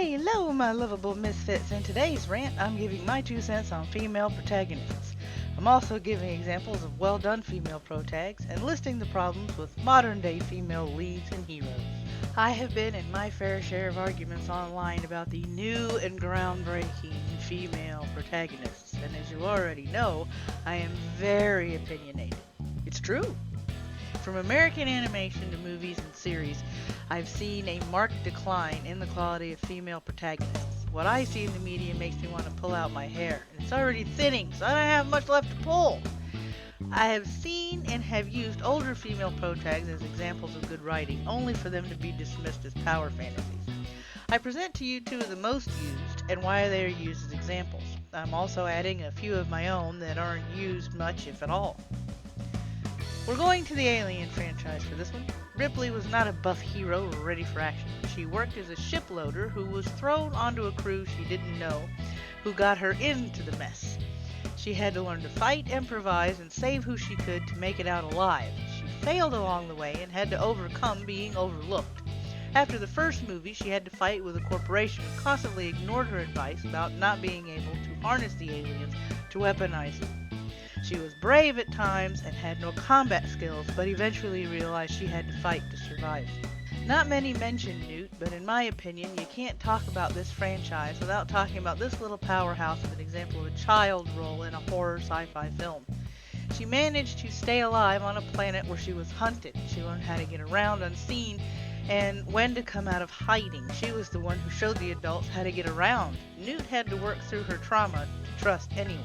Hello, my lovable misfits. In today's rant, I'm giving my 2 cents on female protagonists. I'm also giving examples of well-done female protags and listing the problems with modern-day female leads and heroes. I have been in my fair share of arguments online about the new and groundbreaking female protagonists, and as you already know, I am very opinionated. It's true. From American animation to movies and series, I've seen a marked decline in the quality of female protagonists. What I see in the media makes me want to pull out my hair, and it's already thinning, so I don't have much left to pull. I have seen and have used older female protags as examples of good writing, only for them to be dismissed as power fantasies. I present to you two of the most used, and why they are used as examples. I'm also adding a few of my own that aren't used much, if at all. We're going to the Alien franchise for this one. Ripley was not a buff hero ready for action. She worked as a shiploader who was thrown onto a crew she didn't know, who got her into the mess. She had to learn to fight, improvise, and save who she could to make it out alive. She failed along the way and had to overcome being overlooked. After the first movie, she had to fight with a corporation who constantly ignored her advice about not being able to harness the aliens to weaponize them. She was brave at times and had no combat skills, but eventually realized she had to fight to survive. Not many mention Newt, but in my opinion, you can't talk about this franchise without talking about this little powerhouse of an example of a child role in a horror sci-fi film. She managed to stay alive on a planet where she was hunted. She learned how to get around unseen and when to come out of hiding. She was the one who showed the adults how to get around. Newt had to work through her trauma to trust anyone.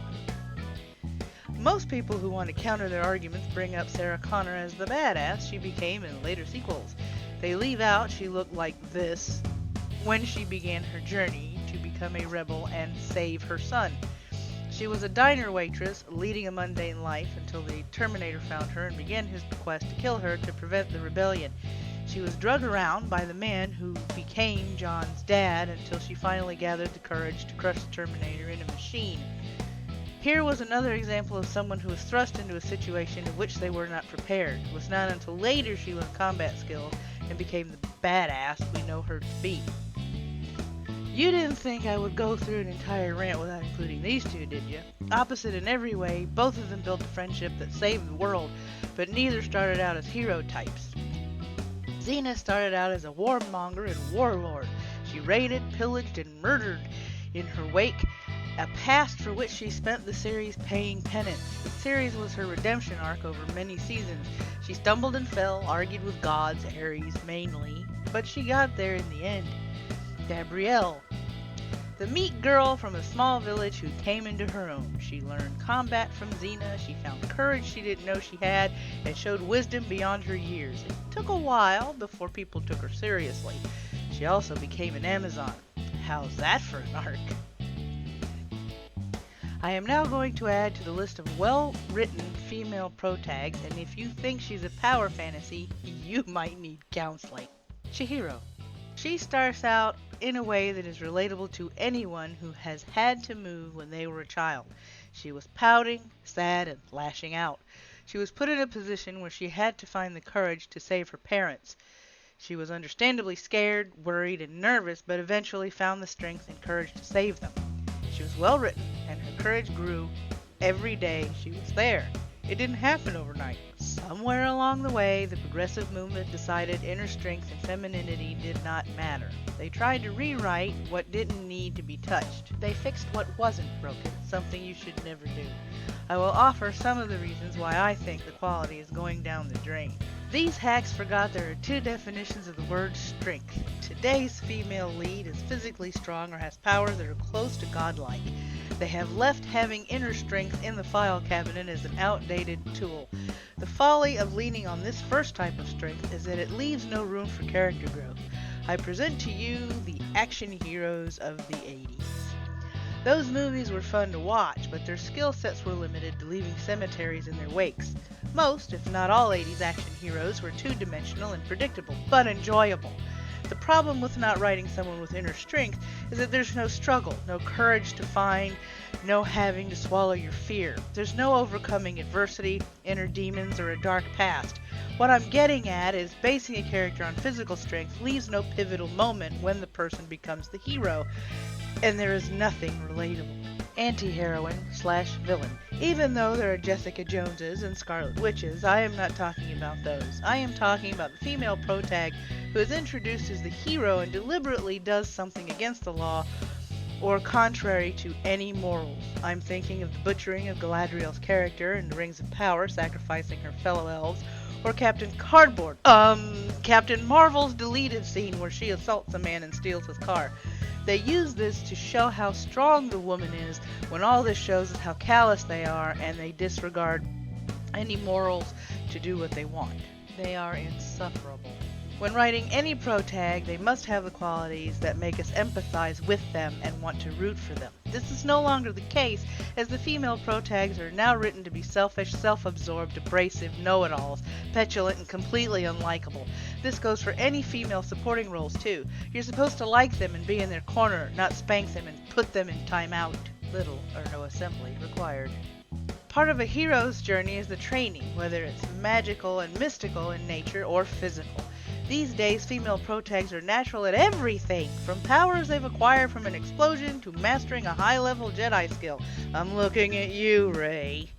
Most people who want to counter their arguments bring up Sarah Connor as the badass she became in later sequels. They leave out she looked like this when she began her journey to become a rebel and save her son. She was a diner waitress leading a mundane life until the Terminator found her and began his quest to kill her to prevent the rebellion. She was drugged around by the man who became John's dad until she finally gathered the courage to crush the Terminator in a machine. Here was another example of someone who was thrust into a situation in which they were not prepared. It was not until later she learned combat skills and became the badass we know her to be. You didn't think I would go through an entire rant without including these two, did you? Opposite in every way, both of them built a friendship that saved the world, but neither started out as hero types. Xena started out as a warmonger and warlord. She raided, pillaged, and murdered in her wake, a past for which she spent the series paying penance. The series was her redemption arc over many seasons. She stumbled and fell, argued with gods, Ares mainly, but she got there in the end. Gabrielle, the meek girl from a small village who came into her own. She learned combat from Xena, she found courage she didn't know she had, and showed wisdom beyond her years. It took a while before people took her seriously. She also became an Amazon. How's that for an arc? I am now going to add to the list of well-written female protags, and if you think she's a power fantasy, you might need counseling. Chihiro. She starts out in a way that is relatable to anyone who has had to move when they were a child. She was pouting, sad, and lashing out. She was put in a position where she had to find the courage to save her parents. She was understandably scared, worried, and nervous, but eventually found the strength and courage to save them. She was well written, and her courage grew every day she was there. It didn't happen overnight. Somewhere along the way, the progressive movement decided inner strength and femininity did not matter. They tried to rewrite what didn't need to be touched. They fixed what wasn't broken, something you should never do. I will offer some of the reasons why I think the quality is going down the drain. These hacks forgot there are two definitions of the word strength. Today's female lead is physically strong or has powers that are close to godlike. They have left having inner strength in the file cabinet as an outdated tool. The folly of leaning on this first type of strength is that it leaves no room for character growth. I present to you the action heroes of the 80s. Those movies were fun to watch, but their skill sets were limited to leaving cemeteries in their wakes. Most, if not all 80s action heroes were two-dimensional and predictable, but enjoyable. The problem with not writing someone with inner strength is that there's no struggle, no courage to find, no having to swallow your fear. There's no overcoming adversity, inner demons, or a dark past. What I'm getting at is basing a character on physical strength leaves no pivotal moment when the person becomes the hero, and there is nothing relatable. Anti-heroine/villain. Even though there are Jessica Joneses and Scarlet Witches, I am not talking about those. I am talking about the female protag who is introduced as the hero and deliberately does something against the law or contrary to any morals. I'm thinking of the butchering of Galadriel's character in The Rings of Power, sacrificing her fellow elves, or Captain Marvel's deleted scene where she assaults a man and steals his car. They use this to show how strong the woman is, when all this shows is how callous they are, and they disregard any morals to do what they want. They are insufferable. When writing any protag, they must have the qualities that make us empathize with them and want to root for them. This is no longer the case, as the female protags are now written to be selfish, self-absorbed, abrasive, know-it-alls, petulant, and completely unlikable. This goes for any female supporting roles too. You're supposed to like them and be in their corner, not spank them and put them in timeout. Little or no assembly required. Part of a hero's journey is the training, whether it's magical and mystical in nature or physical. These days, female protags are natural at everything, from powers they've acquired from an explosion to mastering a high-level Jedi skill. I'm looking at you, Rey.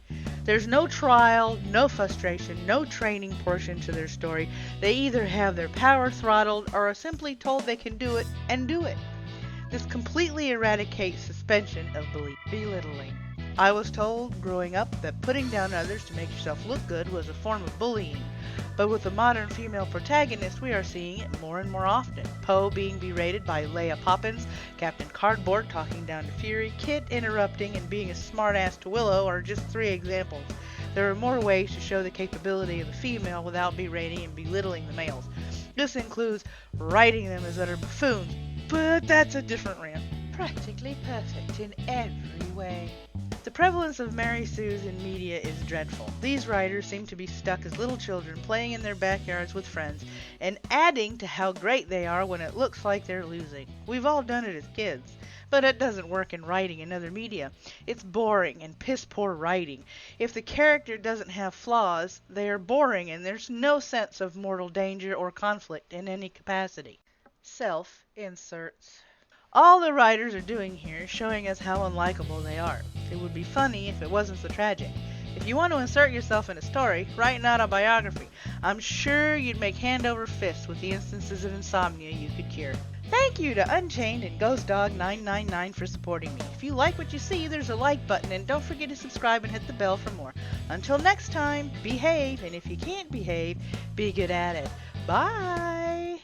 There's no trial, no frustration, no training portion to their story. They either have their power throttled or are simply told they can do it and do it. This completely eradicates suspension of belief. Belittling. I was told growing up that putting down others to make yourself look good was a form of bullying. But with the modern female protagonist, we are seeing it more and more often. Poe being berated by Leia Poppins, Captain Cardboard talking down to Fury, Kit interrupting and being a smartass to Willow are just 3 examples. There are more ways to show the capability of the female without berating and belittling the males. This includes writing them as utter buffoons, but that's a different rant. Practically perfect in every way. The prevalence of Mary Sues in media is dreadful. These writers seem to be stuck as little children playing in their backyards with friends and adding to how great they are when it looks like they're losing. We've all done it as kids, but it doesn't work in writing and other media. It's boring and piss-poor writing. If the character doesn't have flaws, they are boring and there's no sense of mortal danger or conflict in any capacity. Self-inserts. All the writers are doing here is showing us how unlikable they are. It would be funny if it wasn't so tragic. If you want to insert yourself in a story, write an autobiography. I'm sure you'd make hand over fist with the instances of insomnia you could cure. Thank you to Unchained and GhostDog999 for supporting me. If you like what you see, there's a like button, and don't forget to subscribe and hit the bell for more. Until next time, behave, and if you can't behave, be good at it. Bye!